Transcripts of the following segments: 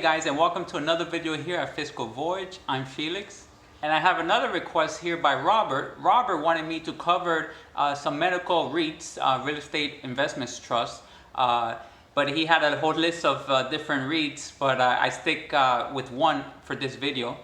guys, and welcome to another video here at Fiscal Voyage. I'm Felix, and I have another request here by Robert. Robert wanted me to cover some medical REITs, real estate investments trusts, but he had a whole list of different REITs, but I stick with one for this video.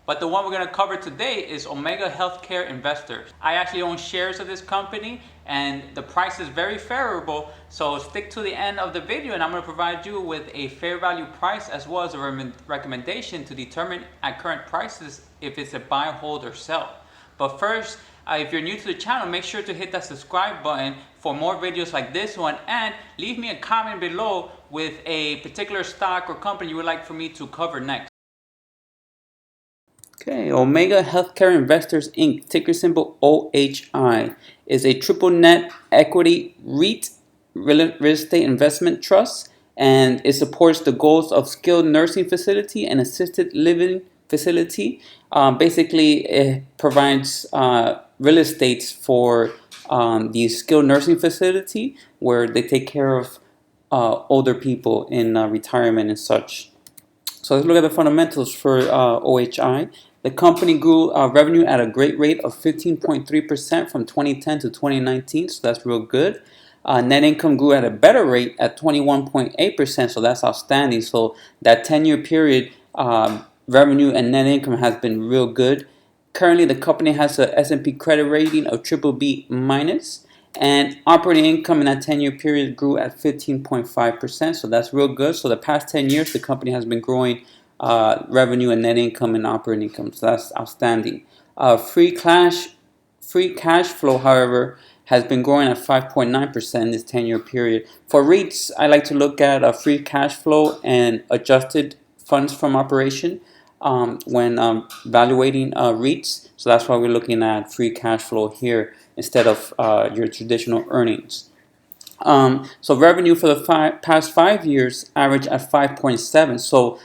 But the one we're going to cover today is Omega Healthcare Investors. I actually own shares of this company and the price is very favorable. So stick to the end of the video and I'm going to provide you with a fair value price as well as a recommendation to determine at current prices if it's a buy, hold, or sell. But first, if you're new to the channel, make sure to hit that subscribe button for more videos like this one, and leave me a comment below with a particular stock or company you would like for me to cover next. Okay, Omega Healthcare Investors Inc., ticker symbol OHI, is a triple net equity REIT, real estate investment trust, and it supports the goals of skilled nursing facility and assisted living facility. Basically, it provides real estate for the skilled nursing facility where they take care of older people in retirement and such. So let's look at the fundamentals for OHI. The company grew revenue at a great rate of 15.3% from 2010 to 2019, so that's real good. Net income grew at a better rate at 21.8%, so that's outstanding. So that 10-year period, revenue and net income has been real good. Currently, the company has a S&P credit rating of BBB-, and operating income in that 10-year period grew at 15.5%, so that's real good. So the past 10 years, the company has been growing revenue and net income and operating income, so that's outstanding. Free cash flow, however, has been growing at 5.9% in this 10-year period. For REITs, I like to look at free cash flow and adjusted funds from operation when evaluating REITs. So that's why we're looking at free cash flow here instead of your traditional earnings. So revenue for the past 5 years averaged at 5.7. So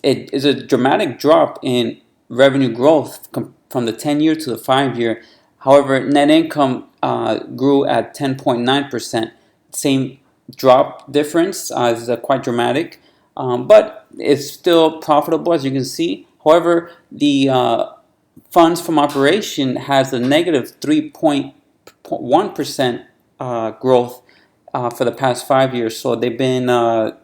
it is a dramatic drop in revenue growth from the 10-year to the 5-year. However, net income grew at 10.9%. Same drop difference is quite dramatic, but it's still profitable, as you can see. However, the funds from operation has a negative 3.1% growth for the past 5 years. So they've been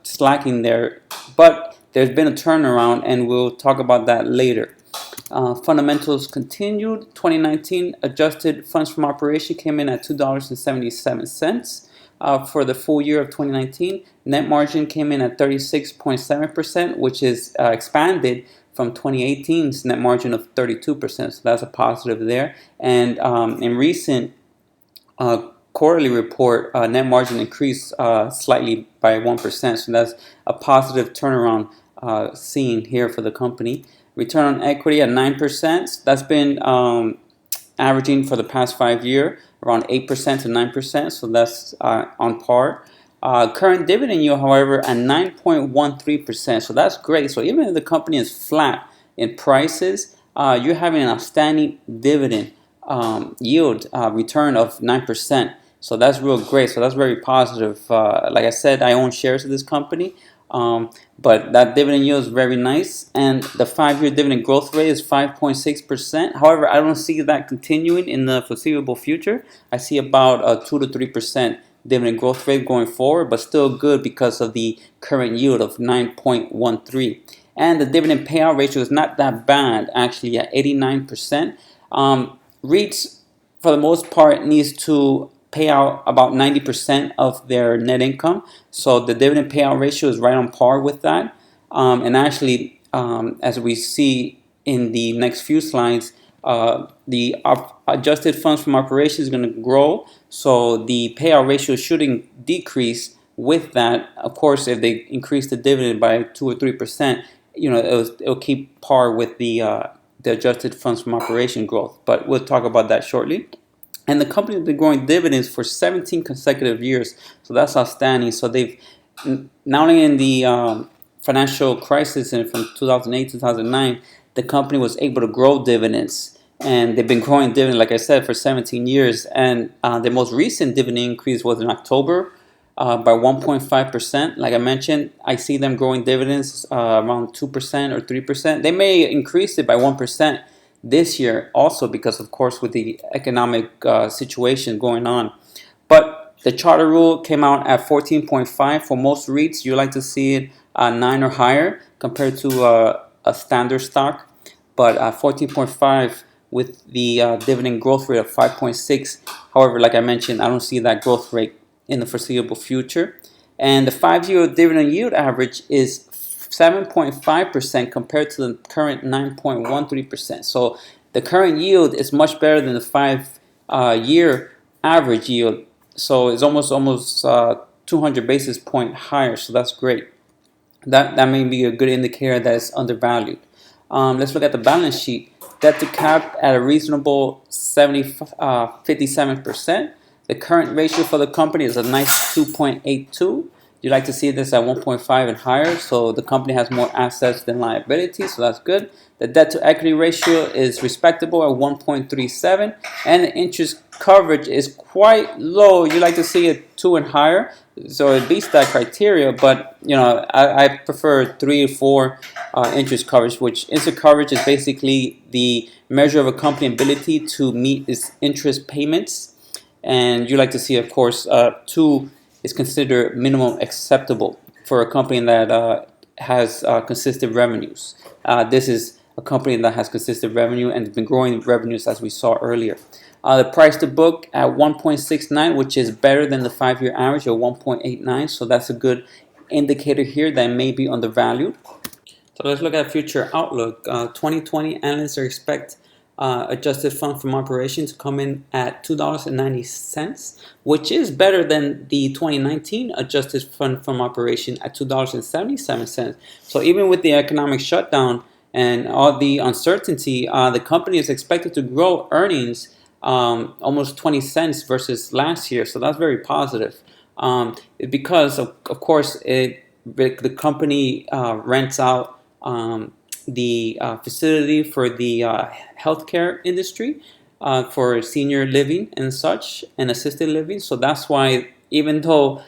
slacking there, but there's been a turnaround, and we'll talk about that later. Fundamentals continued. 2019 adjusted funds from operation came in at $2.77 for the full year of 2019. Net margin came in at 36.7%, which is expanded from 2018's net margin of 32%. So that's a positive there. And in recent quarterly report, net margin increased slightly by 1%. So that's a positive turnaround seen here for the company. Return on equity at 9%. That's been averaging for the past 5 years around 8% to 9%. So that's on par. Current dividend yield, however, at 9.13%. So that's great. So even if the company is flat in prices, you're having an outstanding dividend yield return of 9%. So that's real great. So that's very positive. Like I said, I own shares of this company, but that dividend yield is very nice. And the 5-year dividend growth rate is 5.6%. However, I don't see that continuing in the foreseeable future. I see about a 2 to 3% dividend growth rate going forward, but still good because of the current yield of 9.13. And the dividend payout ratio is not that bad, actually, at 89%. REITs, for the most part, needs to pay out about 90% of their net income. So the dividend payout ratio is right on par with that. And actually, as we see in the next few slides, the adjusted funds from operations is going to grow. So the payout ratio shouldn't decrease with that. Of course, if they increase the dividend by 2 or 3%, it'll keep par with the adjusted funds from operation growth. But we'll talk about that shortly. And the company has been growing dividends for 17 consecutive years. So that's outstanding. So they've, not only in the financial crisis and from 2008 2009, the company was able to grow dividends. And they've been growing dividends, like I said, for 17 years. And the most recent dividend increase was in October by 1.5%. Like I mentioned, I see them growing dividends around 2% or 3%. They may increase it by 1% this year also because, of course, with the economic situation going on. But the charter rule came out at 14.5. For most REITs, you like to see it 9 or higher compared to a standard stock. But 14.5 with the dividend growth rate of 5.6. However, like I mentioned, I don't see that growth rate in the foreseeable future. And the 5-year dividend yield average is 7.5% compared to the current 9.13%. So the current yield is much better than the 5-year average yield. So it's almost 200 basis point higher. So that's great. That may be a good indicator that it's undervalued. Let's look at the balance sheet. Debt to cap at a reasonable 57%. The current ratio for the company is a nice 2.82. You like to see this at 1.5 and higher, so the company has more assets than liabilities, so that's good. The debt to equity ratio is respectable at 1.37, and the interest coverage is quite low. You like to see it 2 and higher, so it beats that criteria, but I prefer 3 or 4 interest coverage, which interest coverage is basically the measure of a company's ability to meet its interest payments. And you like to see, of course, 2 is considered minimum acceptable for a company that has consistent revenues. This is a company that has consistent revenue and has been growing revenues as we saw earlier. The price to book at 1.69, which is better than the 5-year average of 1.89. So that's a good indicator here that may be undervalued. So let's look at future outlook. 2020 analysts are expect adjusted fund from operations to come in at $2.90, which is better than the 2019 adjusted fund from operation at $2.77. So even with the economic shutdown and all the uncertainty, the company is expected to grow earnings almost 20 cents versus last year. So that's very positive because, of course, the company rents out the facility for the healthcare industry for senior living and such and assisted living. So that's why even though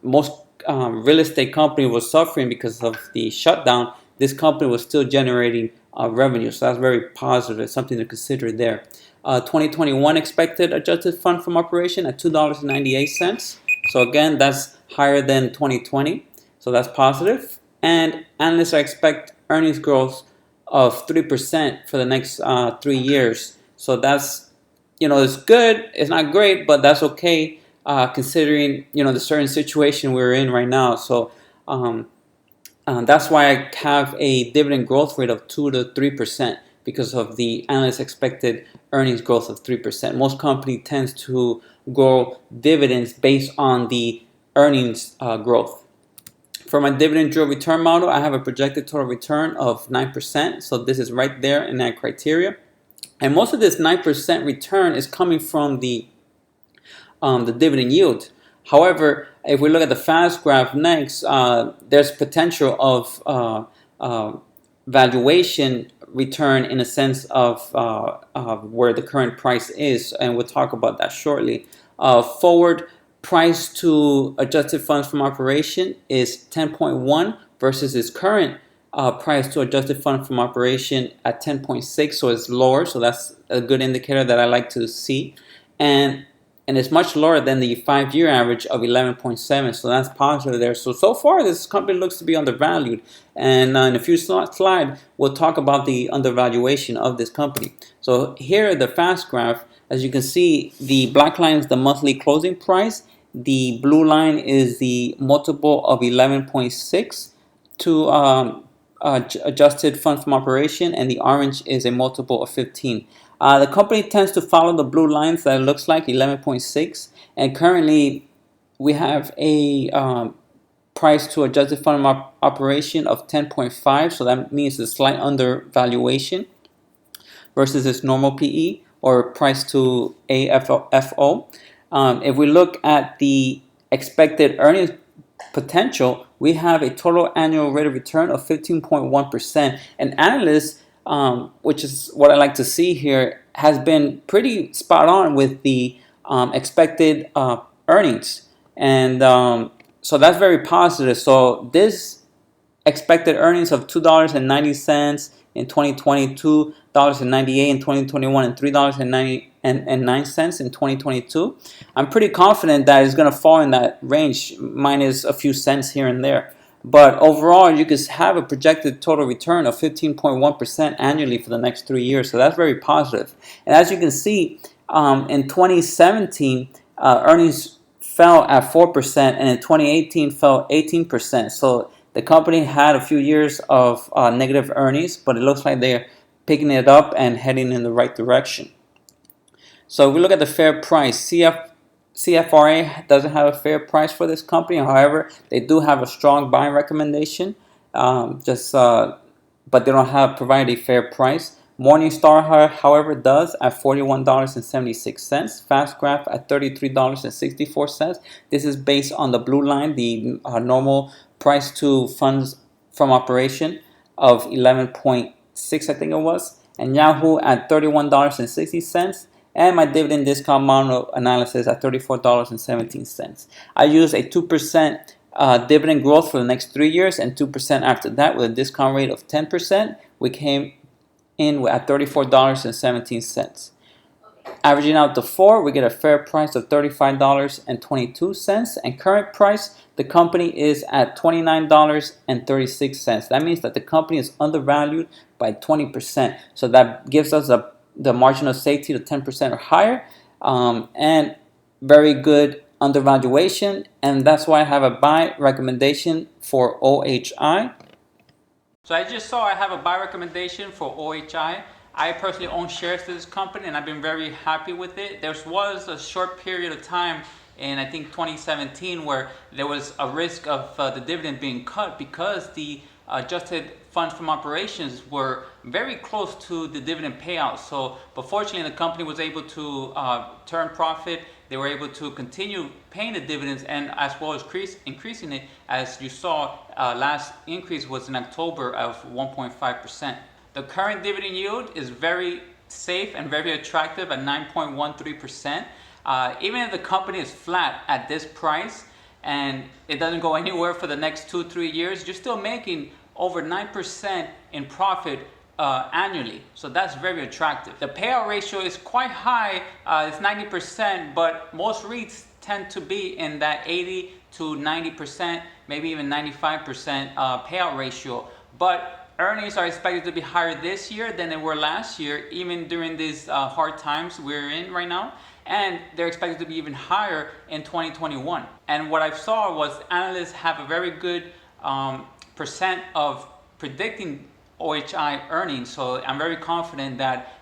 most real estate company was suffering because of the shutdown, this company was still generating revenue. So that's very positive. It's something to consider there. 2021 expected adjusted fund from operation at $2.98. So again, that's higher than 2020. So that's positive. And analysts expect earnings growth of 3% for the next 3 years. So that's, it's good. It's not great, but that's okay considering, the certain situation we're in right now. So that's why I have a dividend growth rate of 2 to 3% because of the analyst expected earnings growth of 3%. Most companies tend to grow dividends based on the earnings growth. For my dividend drill return model, I have a projected total return of 9%. So this is right there in that criteria. And most of this 9% return is coming from the dividend yield. However, if we look at the fast graph next, there's potential of valuation return in a sense of where the current price is. And we'll talk about that shortly. Forward price to adjusted funds from operation is 10.1 versus its current price to adjusted fund from operation at 10.6, so it's lower. So that's a good indicator that I like to see, and it's much lower than the 5-year average of 11.7. So that's positive there. So far this company looks to be undervalued, and in a few slides we'll talk about the undervaluation of this company. So here the fast graph, as you can see, the black line is the monthly closing price. The blue line is the multiple of 11.6 to adjusted fund from operation, and the orange is a multiple of 15. The company tends to follow the blue lines that it looks like 11.6, and currently we have a price to adjusted fund from operation of 10.5, so that means a slight undervaluation versus its normal PE or price to AFFO. If we look at the expected earnings potential, we have a total annual rate of return of 15.1%. And analysts, which is what I like to see here, has been pretty spot on with the expected earnings. and so that's very positive. So this expected earnings of $2.90 in 2022, $1.98 in 2021, and $3.99 in 2022. I'm pretty confident that it's going to fall in that range, minus a few cents here and there. But overall, you could have a projected total return of 15.1% annually for the next 3 years. So that's very positive. And as you can see, in 2017, earnings fell at 4%, and in 2018 fell 18%. So the company had a few years of negative earnings, but it looks like they're picking it up and heading in the right direction. So if we look at the fair price, CFRA doesn't have a fair price for this company. However, they do have a strong buying recommendation, but they don't provide a fair price. Morningstar, however, does at $41.76. FastGraph at $33.64. This is based on the blue line, the normal price to funds from operation of 11.6, I think it was. And Yahoo at $31.60. And my dividend discount model analysis at $34.17. I use a 2% dividend growth for the next 3 years and 2% after that with a discount rate of 10%. We came in at $34.17. Averaging out the 4, we get a fair price of $35.22. And current price, the company is at $29.36. That means that the company is undervalued by 20%. So that gives us the margin of safety to 10% or higher, and very good undervaluation. And that's why I have a buy recommendation for OHI. So I just saw I have a buy recommendation for OHI. I personally own shares to this company, and I've been very happy with it. There was a short period of time in, I think, 2017 where there was a risk of the dividend being cut because the adjusted funds from operations were very close to the dividend payout. So, but fortunately, the company was able to turn profit. They were able to continue paying the dividends, and as well as increasing it. As you saw, last increase was in October of 1.5%. The current dividend yield is very safe and very attractive at 9.13%. Even if the company is flat at this price and it doesn't go anywhere for the next 2-3 years, you're still making over 9% in profit annually. So that's very attractive. The payout ratio is quite high. It's 90%, but most REITs tend to be in that 80 to 90%, maybe even 95% payout ratio. But earnings are expected to be higher this year than they were last year, even during these hard times we're in right now. And they're expected to be even higher in 2021. And what I saw was analysts have a very good percent of predicting OHI earnings. So I'm very confident that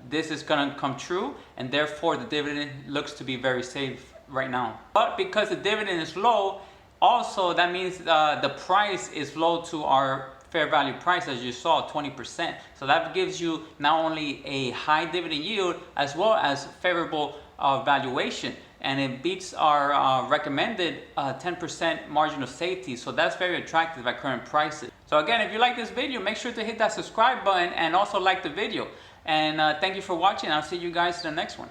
this is going to come true, and therefore the dividend looks to be very safe right now. But because the dividend is low, also that means the price is low to our fair value price, as you saw, 20%. So that gives you not only a high dividend yield as well as favorable valuation, and it beats our recommended 10% margin of safety. So that's very attractive at current prices. So again, if you like this video, make sure to hit that subscribe button and also like the video. And thank you for watching. I'll see you guys in the next one.